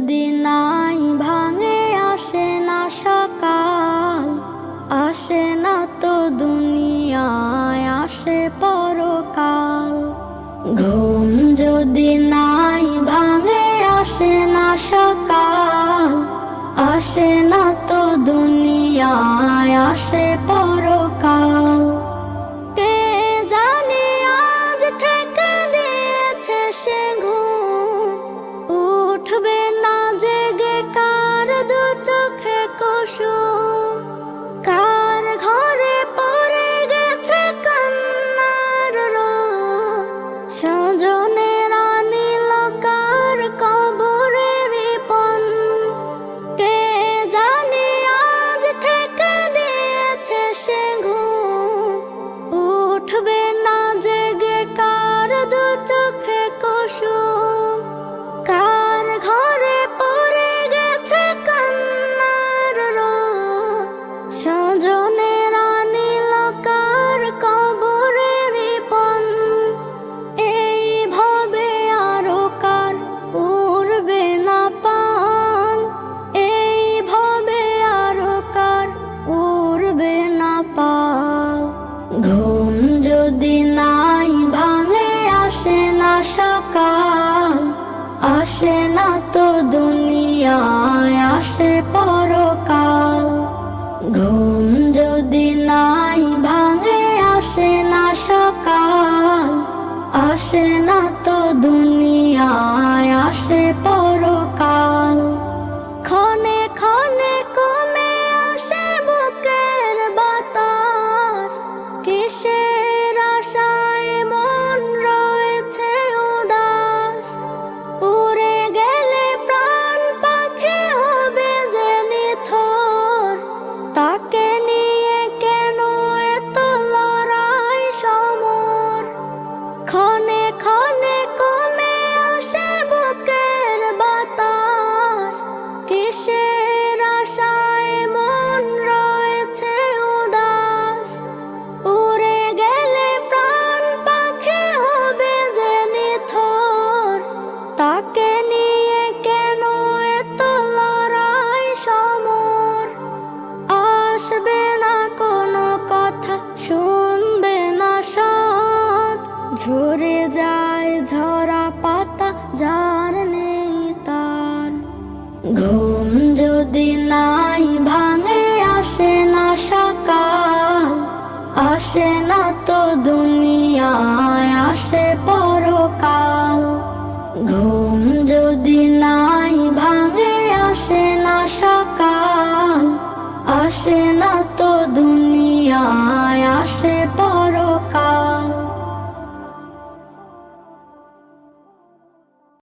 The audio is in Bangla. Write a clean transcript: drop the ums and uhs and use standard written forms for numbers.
যদি নাই ভাঙে আসে না সকাল, আসে না তো দুনিয়ায় আসে পরকাল। ঘুম যদি নাই ভাঙে আসে না সকাল, আসে না তো দুনিয়ায় আসে পরকাল। কে জানে আজ থেকে দিয়েছে সে ঘুম, উঠবে না জেগে কার দু চোখে কুসুম। কার ঘরে পড়ে গেছে কান্নার রোদ, স্বজনেরা নিল কার কবরের পণ। কে জানে আজ থেকে দিয়েছে সে ঘুম, উঠবে না জেগে কার দু চোখে কুসুম। কার ঘরে পড়ে গেছে কান্নার রোদ, স্বজনেরা নিল কার কবরের পণ। এইভাবে আরো কার উড়বে না পাল, এইভাবে আরো কার উড়বে না পাল। ঘুম যদি নাই ভাঙে আসে না সকাল, আসে না তো দুনিয়ায় আসে পরকাল। ঘুম যদি নাই ভাঙে আসে না সকাল, আসে না তো দুনিয়ায় আসে পরকাল। ক্ষণে ক্ষণে কমে আসে বুকের বাতাস, কিসের আশায় মন রয়েছে উদাস। উড়ে গেলে প্রাণ পাখি হবে যে নিথর, তাকে নিয়ে কেন এত লড়াই সমর। ক্ষণে ক্ষণে কমে আসে বুকের বাতাস, কিসের আশায় মন রয়েছে উদাস। উড়ে গেলে প্রাণ পাখি হবে যে নিথর, তাকে নিয়ে কেন এত লড়াই সমর। আসবে না কোনো কথা, শুনবে না সাথ, ঝরে যায় ঝরা পাতা যার নেই তার। ঘুম যদি নাই ভাঙে আসে না সকাল, আসে না তো দুনিয়ায় আসে পরকাল। ঘুম যদি নাই ভাঙে আসে না সকাল, আসে না তো দুনিয়ায় আসে